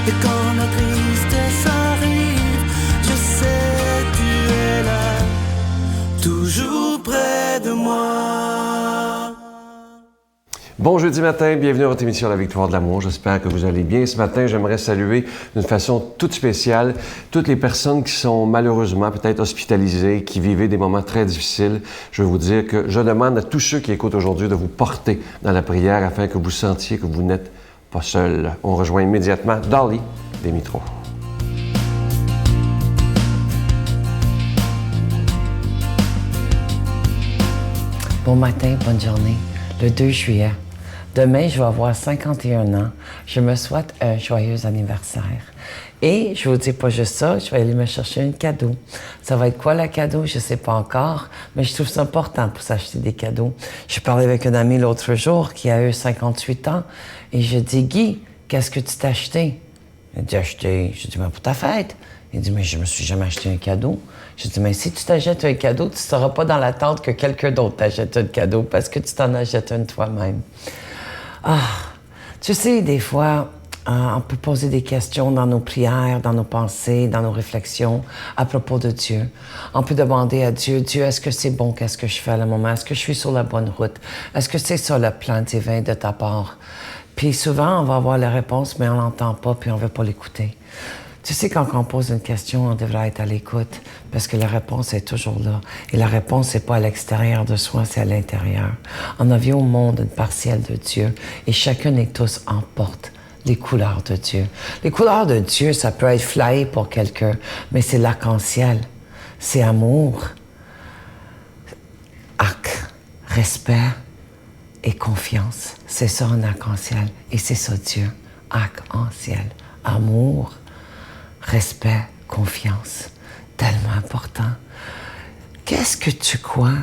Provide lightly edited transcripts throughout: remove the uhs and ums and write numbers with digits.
Et quand la tristesse arrive, je sais tu es là, toujours près de moi. Bon jeudi matin, bienvenue à votre émission La Victoire de l'amour. J'espère que vous allez bien. Ce matin, j'aimerais saluer d'une façon toute spéciale toutes les personnes qui sont malheureusement peut-être hospitalisées, qui vivaient des moments très difficiles. Je veux vous dire que je demande à tous ceux qui écoutent aujourd'hui de vous porter dans la prière afin que vous sentiez que vous n'êtes pas seul. On rejoint immédiatement Dolly Demitro. Bon matin, bonne journée. Le 2 juillet. Demain, je vais avoir 51 ans. Je me souhaite un joyeux anniversaire. Et je vous dis pas juste ça, je vais aller me chercher un cadeau. Ça va être quoi le cadeau? Je sais pas encore, mais je trouve ça important pour s'acheter des cadeaux. Je parlais avec un ami l'autre jour qui a eu 58 ans et je dis, Guy, qu'est-ce que tu t'es acheté? Il dit, acheté. Je dis, mais pour ta fête. Il dit, mais je me suis jamais acheté un cadeau. Je dis, mais si tu t'achètes un cadeau, tu ne seras pas dans l'attente que quelqu'un d'autre t'achète un cadeau parce que tu t'en achètes un toi-même. Ah, tu sais, des fois, on peut poser des questions dans nos prières, dans nos pensées, dans nos réflexions à propos de Dieu. On peut demander à Dieu, Dieu, est-ce que c'est bon qu'est-ce que je fais à le moment? Est-ce que je suis sur la bonne route? Est-ce que c'est ça le plan divin de ta part? Puis souvent, on va avoir la réponse, mais on l'entend pas, puis on veut pas l'écouter. Tu sais, quand on pose une question, on devrait être à l'écoute parce que la réponse est toujours là. Et la réponse, c'est pas à l'extérieur de soi, c'est à l'intérieur. On a vu au monde une partielle de Dieu et chacun et tous en porte les couleurs de Dieu. Les couleurs de Dieu, ça peut être flyé pour quelqu'un, mais c'est l'arc-en-ciel. C'est amour, respect et confiance. C'est ça un arc-en-ciel. Et c'est ça Dieu. Arc-en-ciel. Amour, respect, confiance, tellement important. Qu'est-ce que tu crois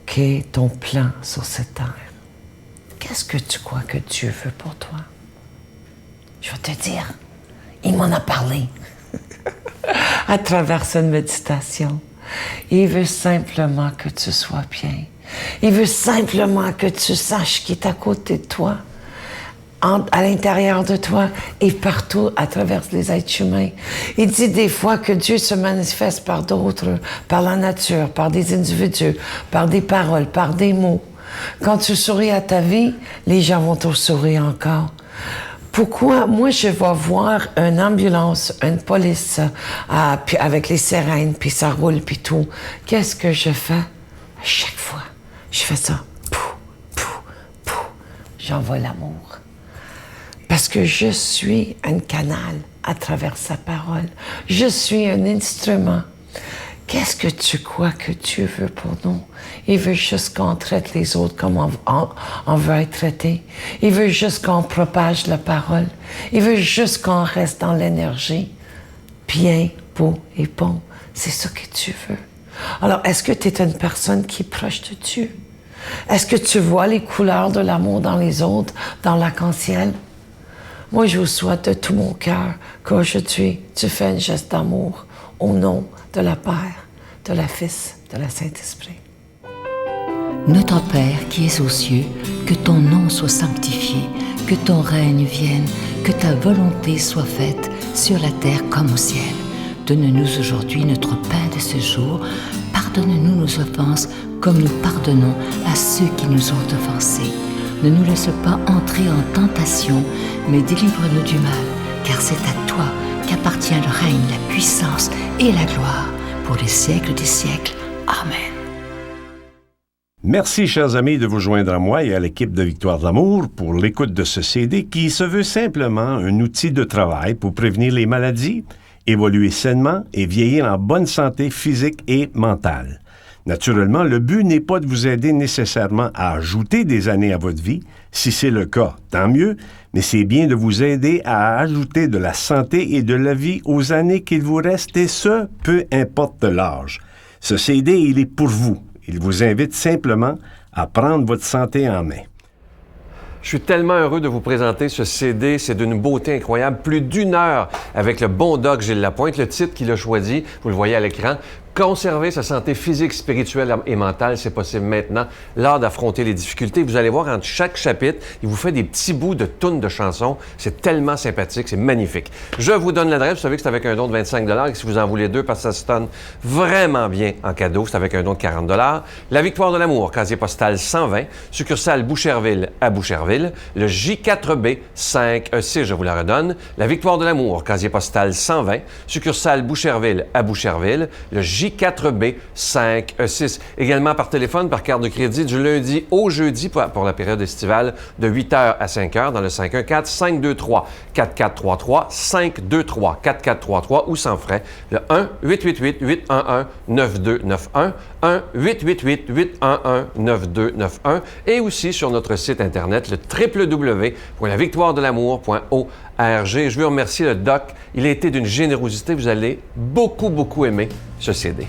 qu'est ton plan sur cette terre? Qu'est-ce que tu crois que Dieu veut pour toi? Je vais te dire, il m'en a parlé à travers cette méditation. Il veut simplement que tu sois bien. Il veut simplement que tu saches qu'il est à côté de toi. À l'intérieur de toi et partout à travers les êtres humains. Il dit des fois que Dieu se manifeste par d'autres, par la nature, par des individus, par des paroles, par des mots. Quand tu souris à ta vie, les gens vont te sourire encore. Pourquoi? Moi, je vais voir une ambulance, une police, puis avec les sirènes, puis ça roule, puis tout. Qu'est-ce que je fais? À chaque fois, je fais ça. Pouf, pouf, pouf. J'envoie l'amour. Parce que je suis un canal à travers sa parole. Je suis un instrument. Qu'est-ce que tu crois que Dieu veut pour nous? Il veut juste qu'on traite les autres comme on veut être traité. Il veut juste qu'on propage la parole. Il veut juste qu'on reste dans l'énergie. Bien, beau et bon. C'est ça que Dieu veut. Alors, est-ce que tu es une personne qui est proche de Dieu? Est-ce que tu vois les couleurs de l'amour dans les autres, dans l'arc-en-ciel? Moi, je vous souhaite de tout mon cœur qu'aujourd'hui, tu fais un geste d'amour au nom de la Père, de la Fils, de la Saint-Esprit. Notre Père qui es aux cieux, que ton nom soit sanctifié, que ton règne vienne, que ta volonté soit faite sur la terre comme au ciel. Donne-nous aujourd'hui notre pain de ce jour. Pardonne-nous nos offenses comme nous pardonnons à ceux qui nous ont offensés. Ne nous laisse pas entrer en tentation, mais délivre-nous du mal, car c'est à toi qu'appartient le règne, la puissance et la gloire, pour les siècles des siècles. Amen. Merci, chers amis, de vous joindre à moi et à l'équipe de Victoire de l'amour pour l'écoute de ce CD qui se veut simplement un outil de travail pour prévenir les maladies, évoluer sainement et vieillir en bonne santé physique et mentale. Naturellement, le but n'est pas de vous aider nécessairement à ajouter des années à votre vie. Si c'est le cas, tant mieux, mais c'est bien de vous aider à ajouter de la santé et de la vie aux années qu'il vous reste, et ce, peu importe l'âge. Ce CD, il est pour vous. Il vous invite simplement à prendre votre santé en main. Je suis tellement heureux de vous présenter ce CD. C'est d'une beauté incroyable. Plus d'1 heure avec le bon doc Gilles Lapointe. Le titre qu'il a choisi, vous le voyez à l'écran, Conserver sa santé physique, spirituelle et mentale, c'est possible maintenant. L'art d'affronter les difficultés. Vous allez voir, entre chaque chapitre, il vous fait des petits bouts de tunes de chansons. C'est tellement sympathique, c'est magnifique. Je vous donne l'adresse. Vous savez que c'est avec un don de 25 $ et si vous en voulez 2, parce que ça se donne vraiment bien en cadeau, c'est avec un don de 40 $. La Victoire de l'amour, casier postal 120, succursale Boucherville à Boucherville. Le J4B 5E6, je vous la redonne. La Victoire de l'amour, casier postal 120, succursale Boucherville à Boucherville. Le J4B 5E6. Également par téléphone, par carte de crédit, du lundi au jeudi pour la période estivale, de 8h à 5h dans le 514-523-4433, 523-4433 ou sans frais, le 1-888-811-9291, 1-888-811-9291 et aussi sur notre site Internet, le www.lavictoiredelamour.org. Je veux remercier le Doc. Il a été d'une générosité. Vous allez beaucoup aimer ce CD.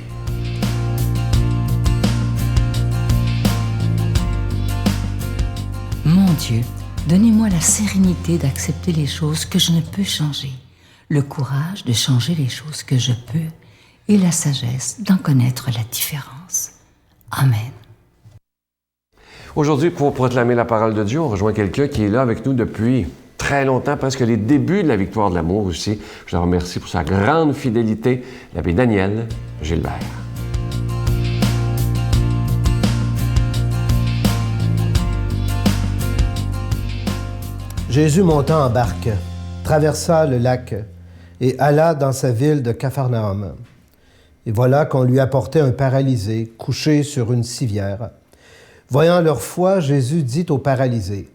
Mon Dieu, donnez-moi la sérénité d'accepter les choses que je ne peux changer, le courage de changer les choses que je peux et la sagesse d'en connaître la différence. Amen. Aujourd'hui, pour proclamer la parole de Dieu, on rejoint quelqu'un qui est là avec nous depuis très longtemps, presque les débuts de la Victoire de l'amour aussi. Je le remercie pour sa grande fidélité, l'abbé Daniel Gilbert. Jésus monta en barque, traversa le lac et alla dans sa ville de Capharnaüm. Et voilà qu'on lui apportait un paralysé couché sur une civière. Voyant leur foi, Jésus dit au paralysé,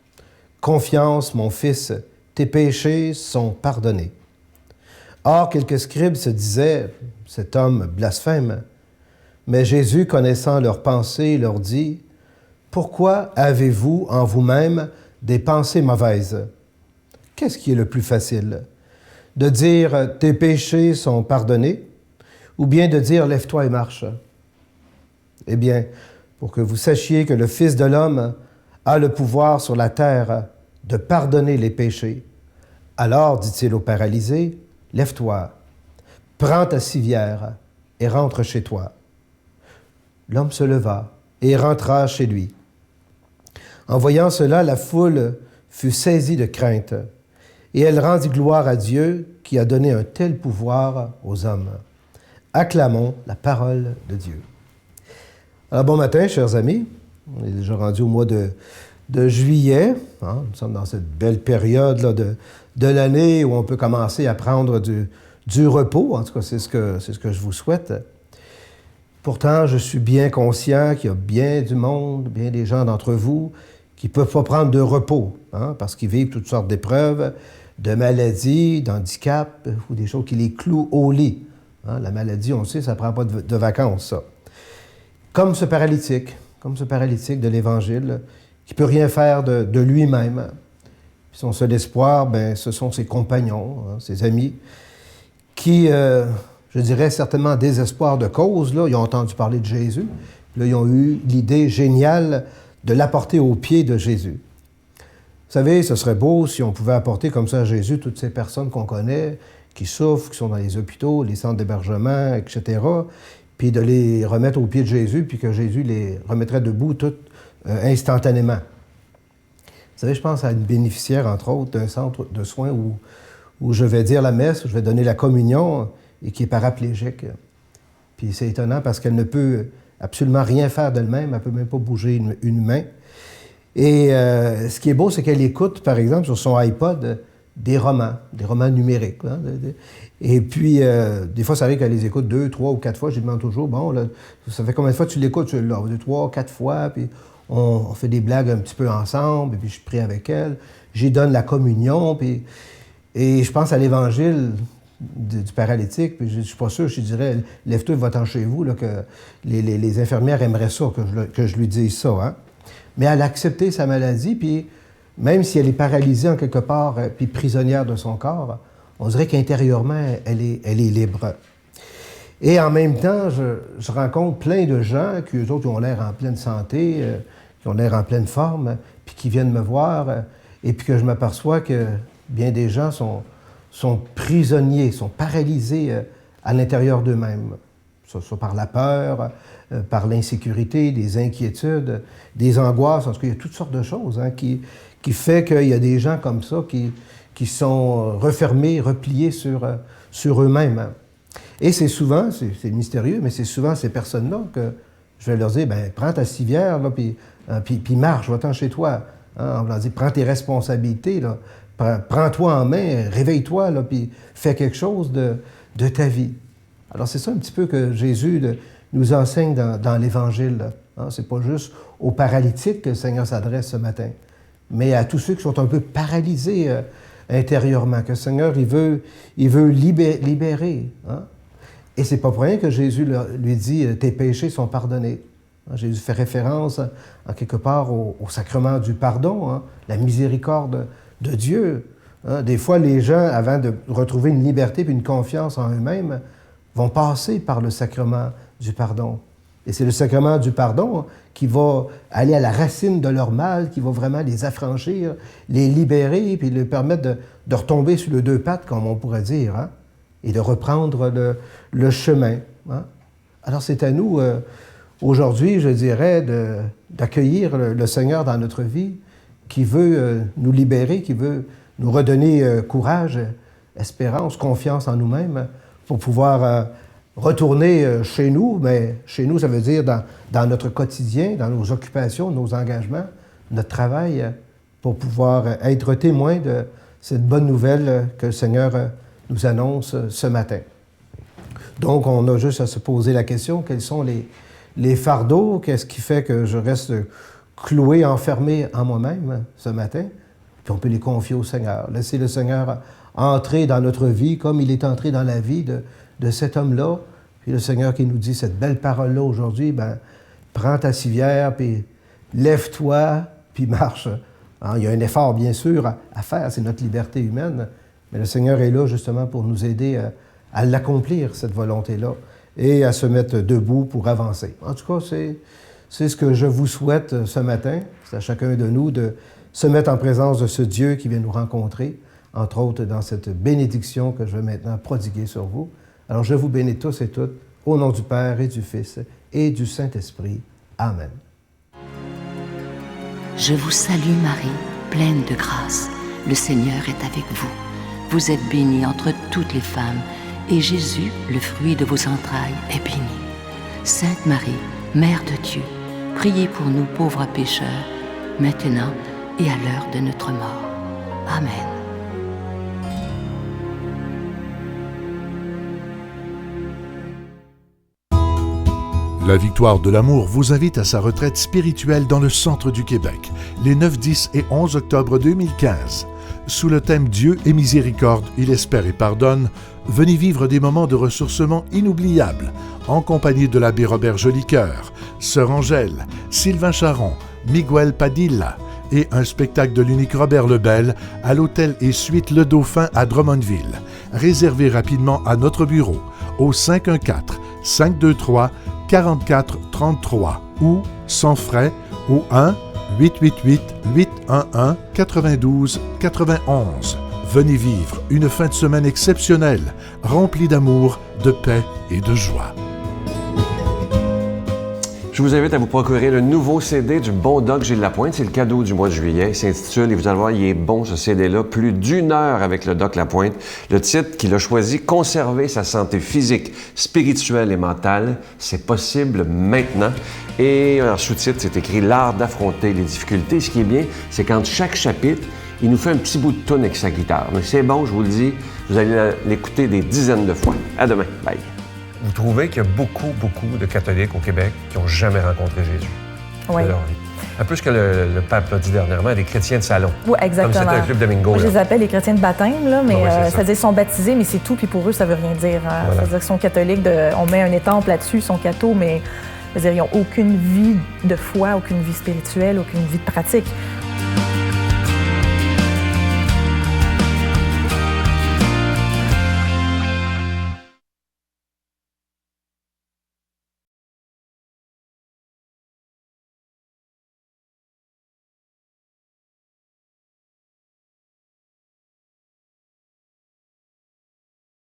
« Confiance, mon fils, tes péchés sont pardonnés. » Or, quelques scribes se disaient, « Cet homme blasphème. » Mais Jésus, connaissant leurs pensées, leur dit, « Pourquoi avez-vous en vous-même des pensées mauvaises? Qu'est-ce qui est le plus facile? De dire « Tes péchés sont pardonnés » ou bien de dire « Lève-toi et marche ». Eh bien, pour que vous sachiez que le Fils de l'homme a le pouvoir sur la terre de pardonner les péchés, alors, dit-il au paralysé, « Lève-toi, prends ta civière et rentre chez toi. » L'homme se leva et rentra chez lui. En voyant cela, la foule fut saisie de crainte, et elle rendit gloire à Dieu qui a donné un tel pouvoir aux hommes. Acclamons la parole de Dieu. Alors, bon matin, chers amis. On est déjà rendu au mois de juillet. Hein? Nous sommes dans cette belle période là, de l'année où on peut commencer à prendre du repos. En tout cas, c'est ce que je vous souhaite. Pourtant, je suis bien conscient qu'il y a bien du monde, bien des gens d'entre vous qui ne peuvent pas prendre de repos, hein, parce qu'ils vivent toutes sortes d'épreuves, de maladies, d'handicaps ou des choses qui les clouent au lit. Hein, la maladie, on le sait, ça ne prend pas de vacances, ça. Comme ce paralytique de l'Évangile, qui ne peut rien faire de lui-même. Son seul espoir, ben, ce sont ses compagnons, hein, ses amis, qui, je dirais certainement à désespoir de cause, là, ils ont entendu parler de Jésus. Là, ils ont eu l'idée géniale de l'apporter aux pieds de Jésus. Vous savez, ce serait beau si on pouvait apporter comme ça à Jésus toutes ces personnes qu'on connaît, qui souffrent, qui sont dans les hôpitaux, les centres d'hébergement, etc., puis de les remettre aux pieds de Jésus, puis que Jésus les remettrait debout toutes instantanément. Vous savez, je pense à une bénéficiaire, entre autres, d'un centre de soins où je vais dire la messe, où je vais donner la communion, et qui est paraplégique. Puis c'est étonnant parce qu'elle ne peut absolument rien faire d'elle-même, elle ne peut même pas bouger une main. Et ce qui est beau, c'est qu'elle écoute, par exemple, sur son iPod, des romans numériques. Hein, et puis, des fois, ça arrive qu'elle les écoute 2, 3 ou 4 fois. Je lui demande toujours, bon, là, ça fait combien de fois tu l'écoutes? Là, 2, 3, 4 fois, puis on fait des blagues un petit peu ensemble, et puis je prie avec elle. J'y donne la communion, puis... Et je pense à l'Évangile du paralytique, puis je ne suis pas sûr, je dirais, lève-toi, va-t'en chez vous, là, que les infirmières aimeraient ça, que je lui dise ça. Hein? Mais elle a accepté sa maladie, puis même si elle est paralysée en quelque part, puis prisonnière de son corps, on dirait qu'intérieurement, elle est libre. Et en même temps, je rencontre plein de gens qui, eux autres, ont l'air en pleine santé, qui ont l'air en pleine forme, puis qui viennent me voir, et puis que je m'aperçois que bien des gens sont prisonniers, sont paralysés à l'intérieur d'eux-mêmes. soit par la peur, par l'insécurité, des inquiétudes, des angoisses. En tout cas, il y a toutes sortes de choses qui fait qu'il y a des gens comme ça qui sont refermés, repliés sur eux-mêmes. Et c'est souvent, c'est mystérieux, mais c'est souvent ces personnes-là que je vais leur dire, bien, prends ta civière, là, puis marche, va-t'en chez toi. Hein, on leur dit, prends tes responsabilités, là, prends-toi en main, réveille-toi, là, puis fais quelque chose de ta vie. Alors, c'est ça un petit peu que Jésus nous enseigne dans l'Évangile. Hein, c'est pas juste aux paralytiques que le Seigneur s'adresse ce matin, mais à tous ceux qui sont un peu paralysés intérieurement, que le Seigneur, il veut libérer. Hein? Et c'est pas pour rien que Jésus lui dit « tes péchés sont pardonnés ». Jésus fait référence, en quelque part, au sacrement du pardon, hein, la miséricorde de Dieu. Hein. Des fois, les gens, avant de retrouver une liberté et une confiance en eux-mêmes, vont passer par le sacrement du pardon. Et c'est le sacrement du pardon qui va aller à la racine de leur mal, qui va vraiment les affranchir, les libérer, puis leur permettre de retomber sur les deux pattes, comme on pourrait dire, hein, et de reprendre le chemin. Hein. Alors c'est à nous, aujourd'hui, je dirais, d'accueillir le Seigneur dans notre vie, qui veut nous libérer, qui veut nous redonner courage, espérance, confiance en nous-mêmes, pour pouvoir retourner chez nous, mais chez nous, ça veut dire dans notre quotidien, dans nos occupations, nos engagements, notre travail, pour pouvoir être témoin de cette bonne nouvelle que le Seigneur nous annonce ce matin. Donc, on a juste à se poser la question, quels sont les fardeaux, qu'est-ce qui fait que je reste cloué, enfermé en moi-même ce matin, puis on peut les confier au Seigneur. Laisser le Seigneur entrer dans notre vie comme il est entré dans la vie de cet homme-là. Puis le Seigneur qui nous dit cette belle parole-là aujourd'hui, ben, prends ta civière, puis lève-toi, puis marche. Hein, il y a un effort, bien sûr, à faire, c'est notre liberté humaine, mais le Seigneur est là justement pour nous aider à l'accomplir, cette volonté-là, et à se mettre debout pour avancer. En tout cas, c'est ce que je vous souhaite ce matin. C'est à chacun de nous de se mettre en présence de ce Dieu qui vient nous rencontrer, entre autres dans cette bénédiction que je vais maintenant prodiguer sur vous. Alors je vous bénis tous et toutes, au nom du Père et du Fils et du Saint-Esprit. Amen. Je vous salue Marie, pleine de grâce. Le Seigneur est avec vous. Vous êtes bénie entre toutes les femmes, et Jésus, le fruit de vos entrailles, est béni. Sainte Marie, Mère de Dieu, priez pour nous pauvres pécheurs, maintenant et à l'heure de notre mort. Amen. La Victoire de l'amour vous invite à sa retraite spirituelle dans le centre du Québec, les 9, 10 et 11 octobre 2015. Sous le thème « Dieu est miséricorde, il espère et pardonne », venez vivre des moments de ressourcement inoubliables, en compagnie de l'abbé Robert Jolicoeur, Sœur Angèle, Sylvain Charon, Miguel Padilla et un spectacle de l'unique Robert Lebel à l'hôtel et suite Le Dauphin à Drummondville. Réservez rapidement à notre bureau au 514-523-4433 ou sans frais au 1-888-811-92-91. Venez vivre une fin de semaine exceptionnelle, remplie d'amour, de paix et de joie. Je vous invite à vous procurer le nouveau CD du bon Doc Gilles Lapointe. C'est le cadeau du mois de juillet. Il s'intitule, et vous allez voir, il est bon ce CD-là, plus d'1 heure avec le Doc Lapointe. Le titre qu'il a choisi, « Conserver sa santé physique, spirituelle et mentale, c'est possible maintenant ». Et en sous-titre, c'est écrit « L'art d'affronter les difficultés ». Ce qui est bien, c'est qu'entre chaque chapitre, il nous fait un petit bout de toune avec sa guitare. Mais c'est bon, je vous le dis, vous allez l'écouter des dizaines de fois. À demain. Bye. Vous trouvez qu'il y a beaucoup de catholiques au Québec qui n'ont jamais rencontré Jésus de leur vie. Un peu ce que le pape a dit dernièrement, des chrétiens de salon. Oui, exactement. Comme c'était un club de bingo. Moi, je les appelle les chrétiens de baptême, là, mais c'est ça veut dire qu'ils sont baptisés, mais c'est tout, puis pour eux, ça veut rien dire. Voilà. Ça veut dire qu'ils sont catholiques, on met un étampe là-dessus, ils sont cathos, mais ça veut dire qu'ils n'ont aucune vie de foi, aucune vie spirituelle, aucune vie de pratique.